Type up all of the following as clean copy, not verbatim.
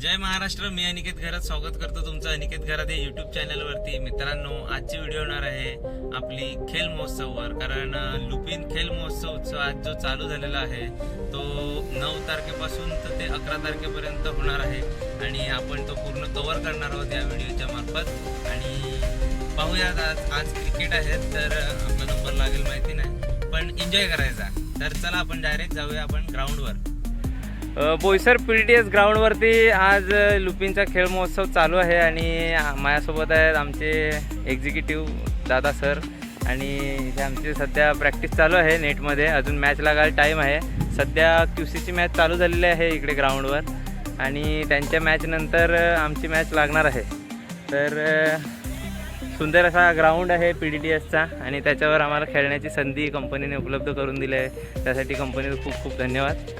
जय महाराष्ट्र. मी अनिकेत घरात स्वागत करतो तुमचं अनिकेत घरात या यूट्यूब चॅनलवरती. मित्रांनो, आजची व्हिडिओ होणार आहे आपली खेल महोत्सववर. कारण लुपिन खेल महोत्सव आज जो चालू झालेला आहे तो 9 तारखेपासून तर ते 11 तारखेपर्यंत होणार आहे आणि आपण तो पूर्ण कव्हर करणार आहोत या व्हिडिओच्या मार्फत. आणि पाहूयात आज क्रिकेट आहे तर आपला नंबर लागेल माहिती नाही, पण एन्जॉय करायचा. तर चला आपण डायरेक्ट जाऊया आपण ग्राउंडवर. बोईसर PDS ग्राउंडवरती आज लुपिनचा खेळ महोत्सव चालू आहे आणि माझ्यासोबत आहेत आमचे एक्झिक्युटिव्ह दादा सर. आणि इथे आमची सध्या प्रॅक्टिस चालू आहे नेटमध्ये. अजून मॅच लागायला टाईम आहे. सध्या QCची मॅच चालू झालेली आहे इकडे ग्राउंडवर आणि त्यांच्या मॅचनंतर आमची मॅच लागणार आहे. तर सुंदर असा ग्राउंड आहे PDSचा आणि त्याच्यावर आम्हाला खेळण्याची संधी कंपनीने उपलब्ध करून दिली आहे. त्यासाठी कंपनीला खूप खूप धन्यवाद.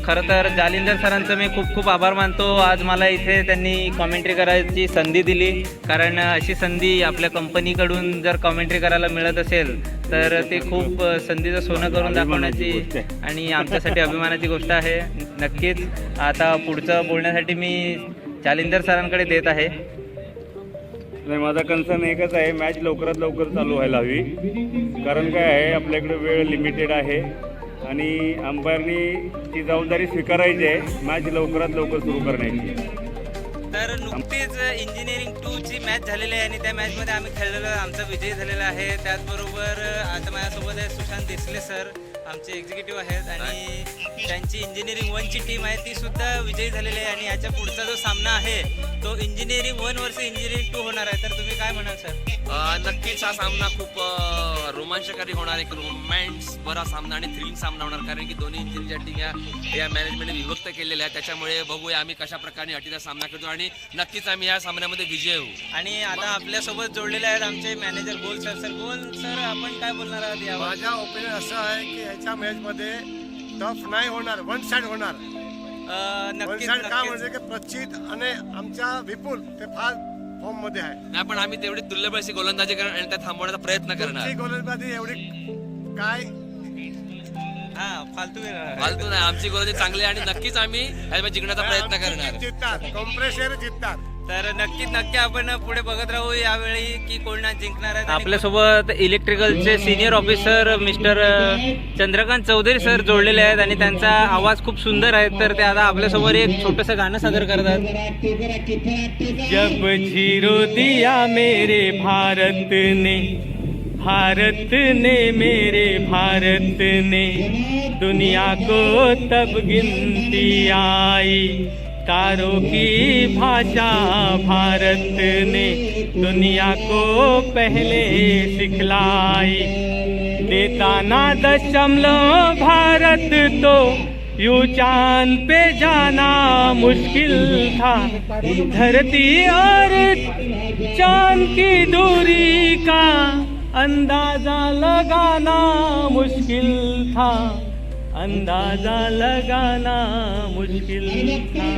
खरं तर जालिंदर सरांचं मी खूप खूप आभार मानतो. आज मला इथे त्यांनी कॉमेंट्री करायची संधी दिली. कारण अशी संधी आपल्या कंपनीकडून जर कॉमेंट्री करायला मिळत असेल तर ते खूप संधीचं सोनं करून दाखवण्याची आणि आमच्यासाठी अभिमानाची गोष्ट आहे. नक्कीच आता पुढचं बोलण्यासाठी मी जालिंदर सरांकडे देत आहे. नाही, माझा कन्सर्न एकच आहे, मॅच लवकरात लवकर चालू व्हायला हवी. कारण काय आहे, आपल्याकडे वेळ लिमिटेड आहे आणि अंपायरनी ती जबाबदारी स्वीकारायची आहे मॅच लवकरात लवकर सुरू करण्याची. तर नुकतीच इंजिनिअरिंग 2ची मॅच झालेली आहे आणि त्या मॅचमध्ये आम्ही खेळलेलो, आमचा विजय झालेला आहे. त्याचबरोबर आता माझ्यासोबत आहे सुशांत देसले सर, आमचे एक्झिक्युटिव्ह आहेत आणि त्यांची इंजिनिअरिंग 1ची टीम आहे ती सुद्धा विजयी झालेली आहे. आणि याच्या पुढचा जो सामना आहे तो इंजिनिअरिंग 1 वर्सेस इंजिनिअरिंग 2 होणार आहे. तर तुम्ही काय म्हणाल सर? नक्कीच हा सामना खूप रोमांचकारी होणार, एक रोमॅन्स बरा सामना आणि थ्रिलिंग सामना होणार. कारण की दोन्ही इंजिनिअरिंगच्या टीम या मॅनेजमेंटने विभक्त केलेल्या आहे. त्याच्यामुळे बघूया आम्ही कशा प्रकारे अटीचा सामना करतो आणि नक्कीच आम्ही या सामन्यामध्ये विजय होऊ. आणि आता आपल्यासोबत जोडलेले आहेत आमचे मॅनेजर गोल सर. सर गोल सर, आपण काय बोलणार आहात यावर? माझ्या ओपिनियन असं आहे की ह्याच्या मॅचमध्ये टफ नाही होणार, वन साइड होणार. वन नक्कीच साइड का नक्कीच. म्हणजे की प्रचित आणि आमच्या विपुल ते फार फॉर्म मध्ये आहे. नाही, पण आम्ही तेवढी तुल्यबळ अशी गोलंदाजी करणार आणि त्या थांबवण्याचा प्रयत्न करणार. ती गोलंदाजी एवढी काय फालतू फालतू नाही, आमची गोलंदाजी चांगली आहे आणि नक्कीच आम्ही यामध्ये जिंकण्याचा प्रयत्न करणार. जिंकतात, कॉम्प्रेसर जिंकतात. तर नक्की आपण पुढे बघत राहू यावेळी की कोण जिंकणार आहे. आपल्यासोबत इलेक्ट्रिकलचे senior officer mister Chandrakant Chaudhari sir जोडलेले आहेत आणि त्यांचा आवाज खूप सुंदर आहे. तर ते आता आपल्यासोबत एक छोटंसं गाणं सादर करतात. जब झिरो दिया मेरे भारत ने मेरे भारत ने दुनिया को तब गिनती आई. तारों की भाषा भारत ने दुनिया को पहले सिखलाई. देता ना दशमलव भारत तो यूं चांद पे जाना मुश्किल था. धरती और चांद की दूरी का अंदाजा लगाना मुश्किल था. अंदाजा लगाना मुश्किल था.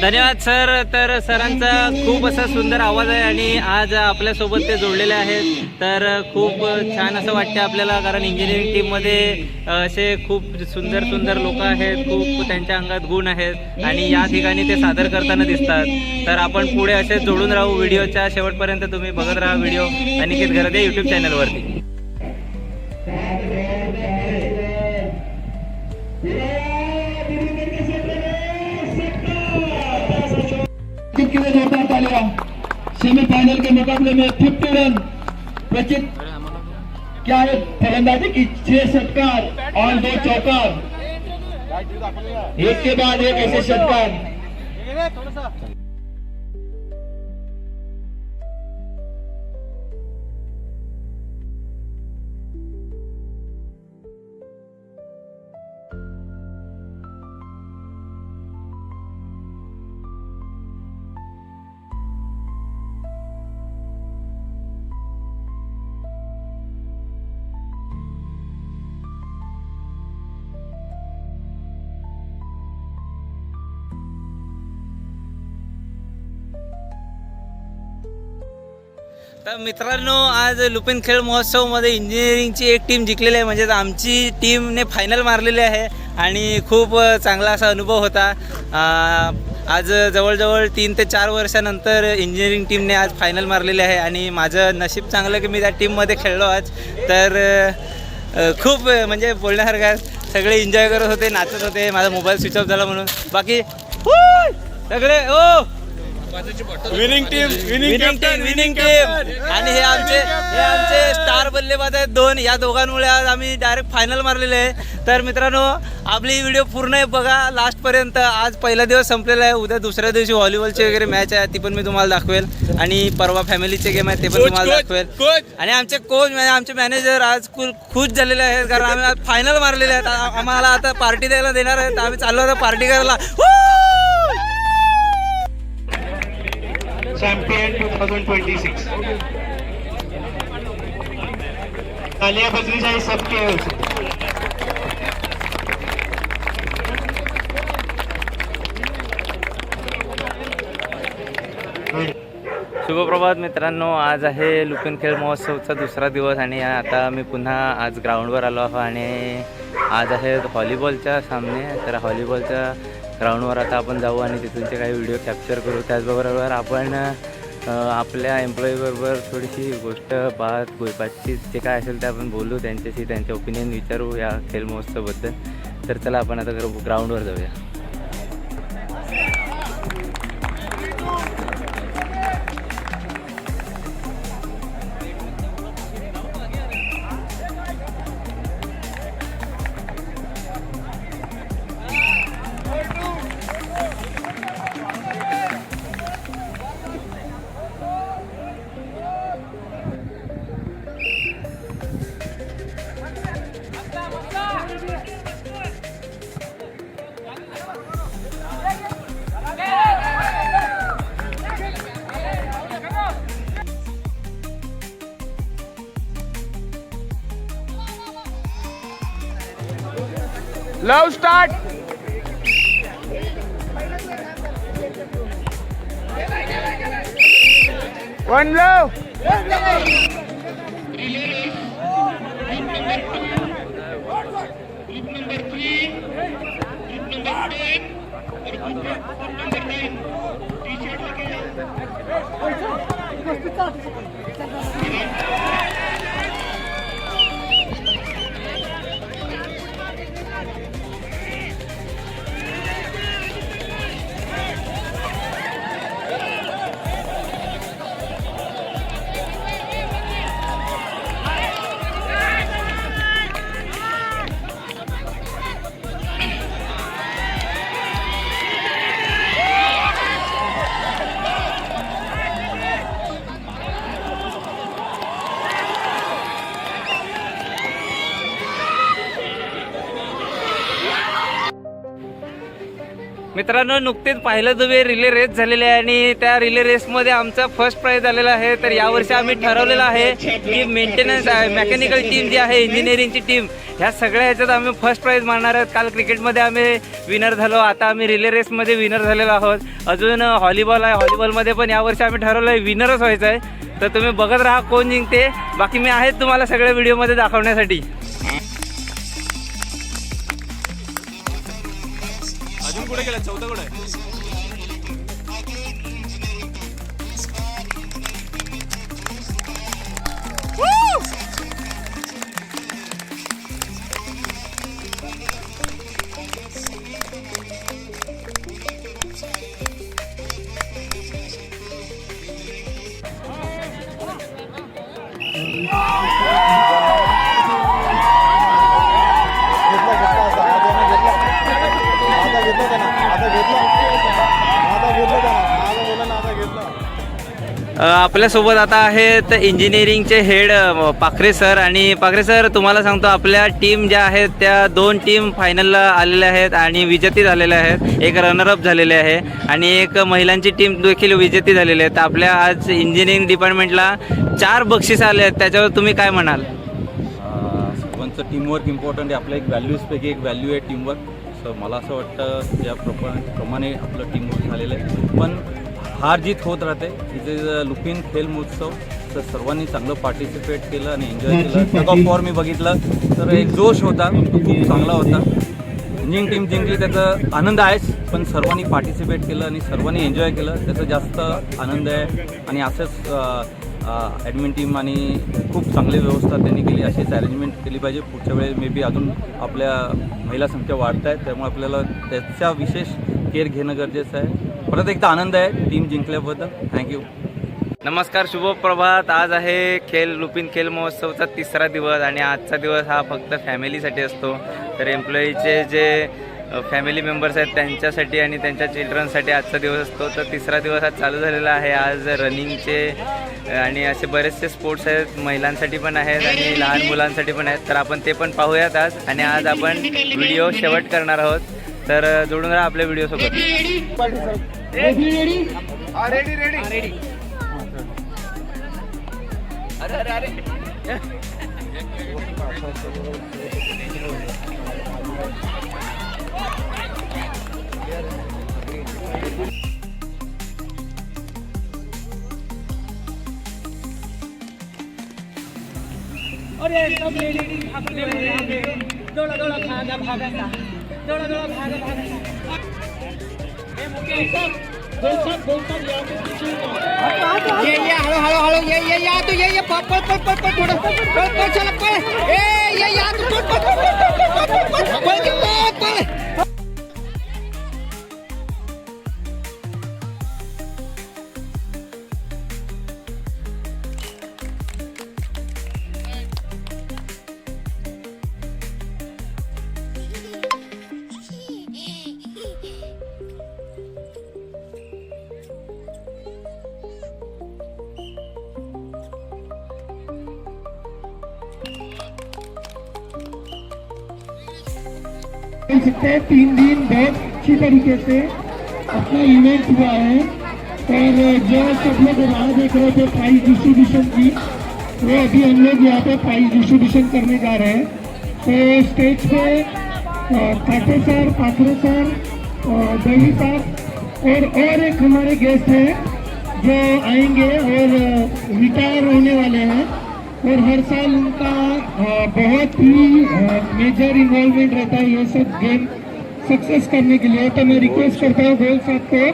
धन्यवाद सर. तर सरांचा खूप असा सुंदर आवाज आहे आणि आज आपल्यासोबत ते जोडलेले आहेत. तर खूप छान असं वाटतं आपल्याला. कारण इंजिनिअरिंग टीममध्ये असे खूप सुंदर सुंदर लोक आहेत, खूप त्यांच्या अंगात गुण आहेत आणि या ठिकाणी ते सादर करताना दिसतात. तर आपण पुढे असेच जोडून राहू. व्हिडिओच्या शेवटपर्यंत तुम्ही बघत राहा व्हिडिओ अनिकेत घरात यूट्यूब चॅनलवरती. सेमीफाइनल के मुकाबले में 50 रन प्रचित क्या है फलंदाजी की 6 षटकार और 2 चौकार, एक के बाद एक ऐसे षटकार. तर मित्रांनो, आज लुपिन खेळ महोत्सवमध्ये इंजिनिअरिंगची एक टीम जिंकलेली आहे, म्हणजे आमची टीमने फायनल मारलेली आहे आणि खूप चांगला असा अनुभव होता. आज जवळजवळ 3 ते 4 वर्षानंतर इंजिनिअरिंग टीमने आज फायनल मारलेली आहे आणि माझं नशीब चांगलं की मी त्या टीममध्ये खेळलो आज. तर खूप म्हणजे बोलण्यासारखं आहे. सगळे एन्जॉय करत होते, नाचत होते. माझा मोबाईल स्विच ऑफ झाला म्हणून. बाकी सगळे विनिंग टीम. आणि हे आमचे स्टार बल्लेबाज आहेत 2. या दोघांमुळे आज आम्ही डायरेक्ट फायनल मारलेले आहे. तर मित्रांनो, आपली व्हिडिओ पूर्ण बघा लास्टपर्यंत. आज पहिला दिवस संपलेला आहे. उद्या दुसऱ्या दिवशी व्हॉलीबॉलची वगैरे मॅच आहे, ती पण मी तुम्हाला दाखवेल. आणि परवा फॅमिलीचे गेम आहे, ते पण तुम्हाला दाखवेल. आणि आमचे कोच म्हणजे आमचे मॅनेजर आज खुश झालेले आहेत, कारण आम्ही आज फायनल मारलेले आहेत. आम्हाला आता पार्टी द्यायला देणार आहेत. आम्ही चाललो आता पार्टी करायला. चॅम्पियन 2026 तालिया बजनी जाए सबके ओर से. शुभप्रभात मित्रांनो, आज आहे लुपिन खेळ महोत्सवचा दुसरा दिवस आणि आता मी पुन्हा आज ग्राउंडवर आलो आहे आणि आज आहे व्हॉलीबॉलच्या सामने. तर व्हॉलीबॉलच्या ग्राउंडवर आता आपण जाऊ आणि तिथूनचे काही व्हिडिओ कॅप्चर करू. त्याचबरोबर आपण आपल्या एम्प्लॉईबरोबर थोडीशी बातचीत जे काय असेल ते आपण बोलू, त्यांच्याशी त्यांचे ओपिनियन विचारू या खेळ महोत्सवबद्दल. तर चला आपण आता ग्राउंडवर जाऊया. लव स्टार्ट. वन लव. मित्रांनो, नुकतेच पाहिलं तुम्ही रिले रेस झालेली आहे आणि त्या रिले रेसमध्ये आमचा फर्स्ट प्राइज आलेला आहे. तर यावर्षी आम्ही ठरवलेलं आहे की मेंटेनन्स मेकॅनिकल टीम जी आहे, इंजिनिअरिंगची टीम, ह्या सगळ्या ह्याच्यात आम्ही फर्स्ट प्राइज मारणार आहोत. काल क्रिकेटमध्ये आम्ही विनर झालो, आता आम्ही रिले रेसमध्ये विनर झालेलो आहोत. अजून व्हॉलीबॉल आहे, व्हॉलीबॉलमध्ये पण यावर्षी आम्ही ठरवलं आहे विनरच व्हायचं आहे. तर तुम्ही बघत राहा कोण जिंकते. बाकी मी आहेत तुम्हाला सगळ्या व्हिडिओमध्ये दाखवण्यासाठी. अजून कुठे गेला? चौथा कुठे आहे? आपल्यासोबत आता आहेत इंजिनिअरिंगचे हेड पाखरे सर. आणि पाखरे सर, तुम्हाला सांगतो आपल्या टीम ज्या आहेत त्या 2 टीम फायनलला आलेल्या आहेत आणि विजेती झालेल्या आहेत. एक रनरअप झालेले आहे आणि एक महिलांची टीम देखील विजेती झालेली आहे. तर आपल्या आज इंजिनिअरिंग डिपार्टमेंटला 4 बक्षीस आले आहेत, त्याच्यावर तुम्ही काय म्हणाल? सर्वांचं टीमवर्क इम्पॉर्टंट आहे. आपल्या एक व्हॅल्यूजपैकी एक व्हॅल्यू आहे टीमवर्क. सो मला असं वाटतं ज्याप्रमाणे आपलं टीमवर्क झालेलं आहे. पण हार जीत होत राहते. इथे लुपिन खेल महोत्सव तर सर्वांनी चांगलं पार्टिसिपेट केलं आणि एन्जॉय केलं. टग ऑफ वॉर मी बघितलं तर एक जोश होता, तो खूप चांगला होता. जिंक टीम जिंकली त्याचा आनंद आहेच, पण सर्वांनी पार्टिसिपेट केलं आणि सर्वांनी एन्जॉय केलं त्याचा जास्त आनंद आहे. आणि असंच ॲडमिन टीम आणि खूप चांगली व्यवस्था त्यांनी केली, अशीच अरेंजमेंट केली पाहिजे. पुढच्या वेळेस मे बी अजून आपल्या महिला संख्या वाढत आहे, त्यामुळे आपल्याला त्याचा विशेष केअर घेणं गरजेचं आहे. परत एकदा आनंद आहे टीम जिंकल्याबद्दल. थँक्यू. नमस्कार, शुभ प्रभात. आज आहे लुपिन खेल महोत्सवचा 3रा दिवस आणि आजचा दिवस हा फक्त फॅमिलीसाठी असतो. तर एम्प्लॉईचे जे फॅमिली मेंबर्स आहेत त्यांच्यासाठी आणि त्यांच्या चिल्ड्रनसाठी आजचा दिवस असतो. तर 3रा दिवस आज चालू झालेला आहे. आज रनिंगचे आणि असे बरेचसे स्पोर्ट्स आहेत, महिलांसाठी पण आहेत आणि लहान मुलांसाठी पण आहेत. तर आपण ते पण पाहूयात आज. आणि आज आपण व्हिडिओ शेवट करणार आहोत, तर जोडून राहा आपल्या व्हिडिओसोबत. देख सकते हैं 3 दिन बहुत अच्छी तरीके से अपना इवेंट हुआ है. और जो सब लोग राह देख रहे थे प्राइज डिस्ट्रीब्यूशन की, वो अभी हम लोग यहाँ पे प्राइज डिस्ट्रीब्यूशन करने जा रहे हैं. तो स्टेज पे खाटे सर, पाखरे सर, दही साहब और एक हमारे गेस्ट हैं जो आएंगे और रिटायर होने वाले हैं. और हर साल उनका बहुत ही मेजर इन्वॉल्वमेंट रहता है ये सब गेम सक्सेस करने के लिए. तो मैं रिक्वेस्ट करता हूँ गोल साहब को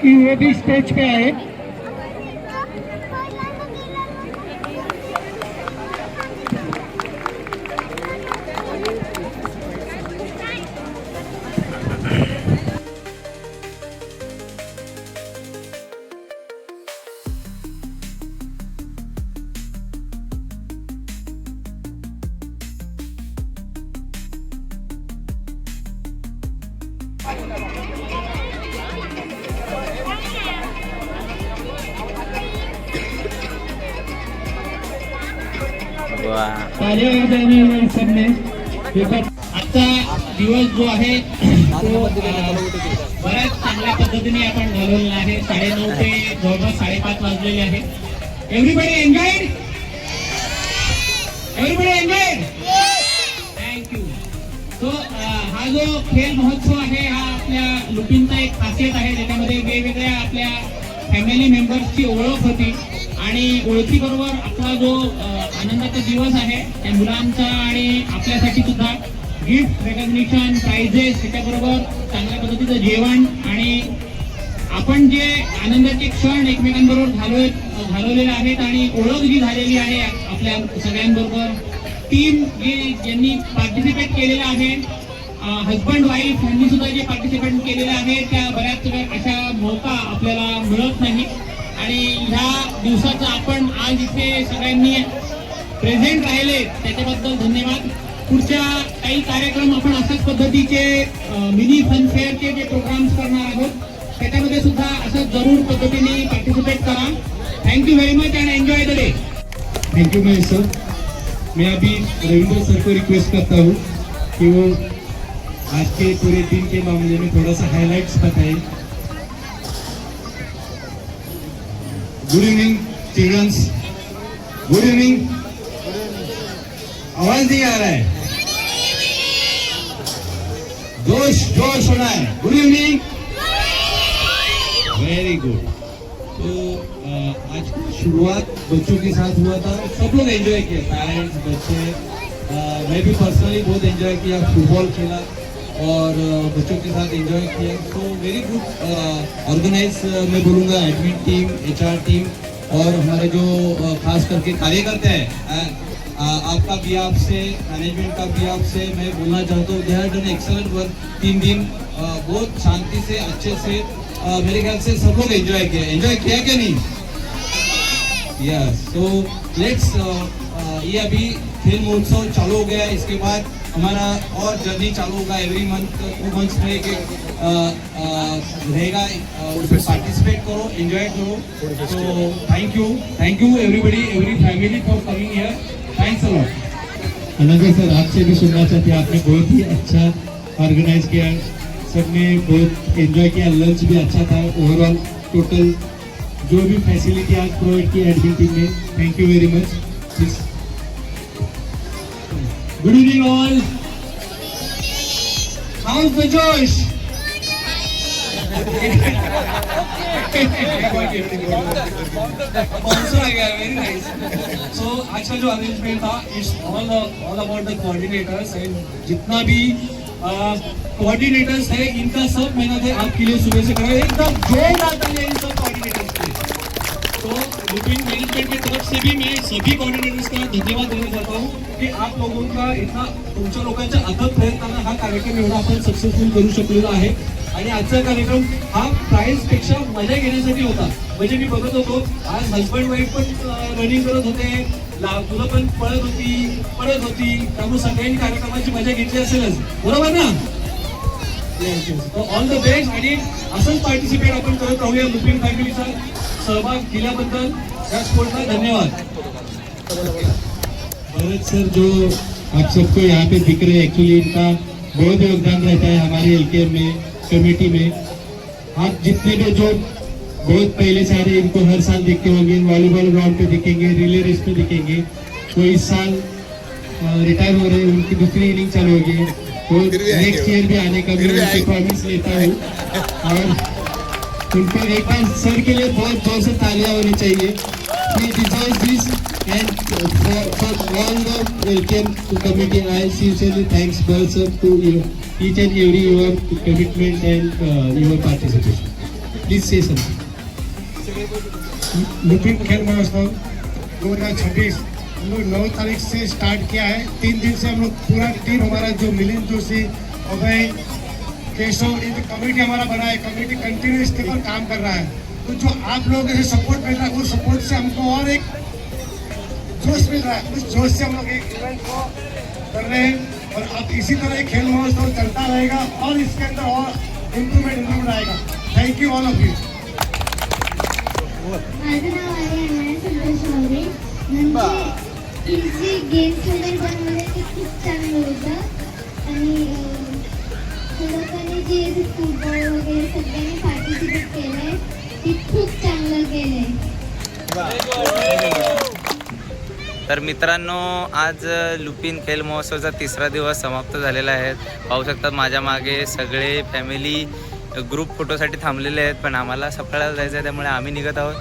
कि वो भी स्टेज पे आए. तालियां वाजवणे या सबने. आजचा दिवस जो आहे तो बऱ्याच चांगल्या पद्धतीने आपण घालवलेला आहे. 9:30 ते जवळपास 5:30 वाजलेले आहे. Everybody enjoyed. थँक्यू. तो हा जो खेळ महोत्सव आहे हा आपल्या लुपिनचा एक खासियत आहे, ज्याच्यामध्ये वेगवेगळ्या आपल्या फॅमिली मेंबर्सची ओळख होती आणि ओळखीबरोबर आपला जो आनंदाचा दिवस आहे त्या मुलांचा आणि आपल्यासाठी सुद्धा गिफ्ट रेकग्निशन, प्राइजेस, त्याच्याबरोबर चांगल्या पद्धतीचं जेवण आणि आपण जे आनंदाचे क्षण एकमेकांबरोबर घालवलेले आहेत आणि ओळख जी झालेली आहे आपल्या सगळ्यांबरोबर. टीम ज्यांनी पार्टिसिपेट केलेलं आहे, हजबंड वाईफ यांनी सुद्धा जे पार्टिसिपेट केलेलं आहे, त्या बऱ्याच अशा मौका आपल्याला मिळत नाही. आणि ह्या दिवसाचं आपण आज इथे सगळ्यांनी प्रेझेंट राहिले त्याच्याबद्दल धन्यवाद. पुढच्या काही कार्यक्रम आपण अशाच पद्धतीचे मिनी फनफेअरचे जे प्रोग्राम्स करणार आहोत त्याच्यामध्ये सुद्धा असं जरूर पद्धतीने पार्टिसिपेट करा. Thank you very much and enjoy the day. Thank you Mahesh sir. मैं अभी रविंद्र सर को रिक्वेस्ट करता हूँ कि वो आज के पूरे दिन के मामले में थोड़ा सा हाइलाइट्स बताएं. Good evening childrens. Good evening. आवाज नहीं आ रहा है. जोश होना है. Good evening. Very good. तो आज शुरुआत बच्चों के साथ हुआ था, सब लोग एंजॉय किया, पेरेंट्स, बच्चे, मैं भी पर्सनली बहुत एंजॉय किया, फुटबॉल खेला और बच्चों के साथ एंजॉय किया। तो वेरी गुड ऑर्गेनाइज मैं बोलूँगा, एडमिन टीम, HR टीम और हमारे जो खास करके कार्यकर्ता है, आपका भी आपसे, मैनेजमेंट का भी आपसे मैं बोलना चाहता हूँ, they have done excellent work. 3 दिन बहुत शांति से, अच्छे से, मेरे ख्याल से सब लोग एंजॉय किया क्या नहीं? यस, तो लेट्स, ये अभी खेल महोत्सव चालू हो गया है, इसके बाद हमारा और जर्नी चालू होगा। एवरी मंथ 2 मंथ्स में एक रहेगा, उसमें पार्टिसिपेट करो, एंजॉय करो। तो thank you everybody, every family for coming here, thanks a lot. Anant sir, आपसे भी सुनना चाहते हैं, आपने बहुत ही अच्छा ऑर्गेनाइज किया, सबने बहुत एंजॉय किया, लंच भी अच्छा था, ओवरऑल टोटल जो भी फैसिलिटी आज प्रोवाइड की एडमिन टीम ने, thank you very much. Good evening all, house the जोश? स्पॉन्सर आ गया, वेरी नाइस। सो आज का जो अरेंजमेंट था, it's all about the coordinators end जितना भी कोऑर्डिनेटर्स है, इनका सब मेहनत है आपके लिए सुबह से करा, एकदम जोरदार तालियां इन सब कोऑर्डिनेटर्स के लिए। तो लुपिन मैनेजमेंट की तरफ से भी मैं सभी कोऑर्डिनेटर्स का धन्यवाद देना चाहता हूँ की आप लोगों का इतना, तुमच्या लोकांच्या अथक प्रयत्नाने हा कार्यक्रम एवढा आपण सक्सेसफुल करू शकलेलो आहे। आणि आजचा कार्यक्रम हा प्राइज पेक्षा मजा घेण्यासाठी होता। म्हणजे मी बघत होतो, आज हजबंड वाईफ पण रनिंग करत होते, मुलं पण पळत होती, त्यामुळे सगळ्यांनी कार्यक्रमाची मजा घेतली असेलच, बरोबर ना? तो ऑल द बेस्ट, आणि असंच पार्टिसिपेट आपण करत राहूया। लुपिन फॅमिलीचा सहभाग दिल्याबद्दल या स्पोर्टला धन्यवाद। भरत सर, जो आप सबको यहाँ पे दिख रहे हैं, एक्चुअली इनका बहुत योगदान रहता है हमारे LKM में, कमेटी में। आप जितने भी जो बहुत पहले से आ रहे, इनको हर साल देखते होंगे, वॉलीबॉल ग्राउंड पे दिखेंगे, रिले रेस पे दिखेंगे। तो इस साल रिटायर हो रहे हैं, उनकी दूसरी इनिंग चालू होगी, तो नेक्स्ट ईयर भी आने का मैं उनसे प्रॉमिस लेता हूँ। और उनको एक बार सर के लिए बहुत जोर से तालियां होनी चाहिए। He deserves this, and for all the LKM committee, I sincerely thanks Bharat sir to each and every your commitment and your participation. Please say something. Lupin खेल महोत्सव 2026 हम लोग 9 तारीख से स्टार्ट किया है। 3 दिन से हम लोग पूरा टीम हमारा जो मिलिंद जोशी, अभय, केशव, इन कमेटी हमारा बना है। कमेटी कंटिन्यू इसके पर काम कर रहा है। तो जो आप लोगों से सपोर्ट मिल रहा है, उस सपोर्ट से हमको और एक जोश मिल रहा है। उस जोश से हम लोग एक इवेंट को कर रहे हैं और अब इसी तरह खेल महोत्सव चलता रहेगा और इसके अंदर और इम्प्रूवमेंट आएगा। Thank you all of you. माझं नाव आहे अनया संतोष मावरे। म्हणजे जे गेम्स वगैरे बनवले ते खूप चांगलं होतं आणि लोकांनी जे फुटबॉल वगैरे सगळ्यांनी पार्टिसिपेट केलंय ते खूप चांगलं केलंय। तर मित्रांनो, आज लुपिन खेल महोत्सवचा 3रा दिवस समाप्त झालेला आहे। पाहू शकतात माझ्या मागे सगळे फॅमिली ग्रुप फोटोसाठी थांबलेले आहेत, पण आम्हाला सफळाला जायचं आहे, त्यामुळे आम्ही निघत आहोत।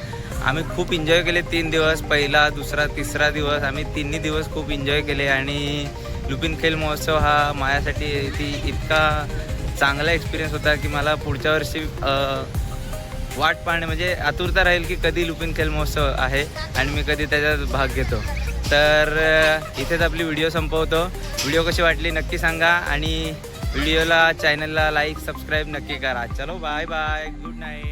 आम्ही खूप एन्जॉय केले 3 दिवस, पहिला, दुसरा, तिसरा दिवस, आम्ही 3 दिवस खूप एन्जॉय केले। आणि लुपिन खेल महोत्सव हा माझ्यासाठी इतका चांगला एक्सपिरियन्स होता की मला पुढच्या वर्षी वाट पाहणे म्हणजे आतुरता राहील की कधी लुपिन खेल महोत्सव आहे आणि मी कधी त्याच्यात भाग घेतो। तर इथेच आपली व्हिडिओ संपवतो। व्हिडिओ कशी वाटली नक्की सांगा आणि व्हिडिओला, चॅनलला लाईक, सबस्क्राईब नक्की करा। चलो बाय बाय, गुड नाईट।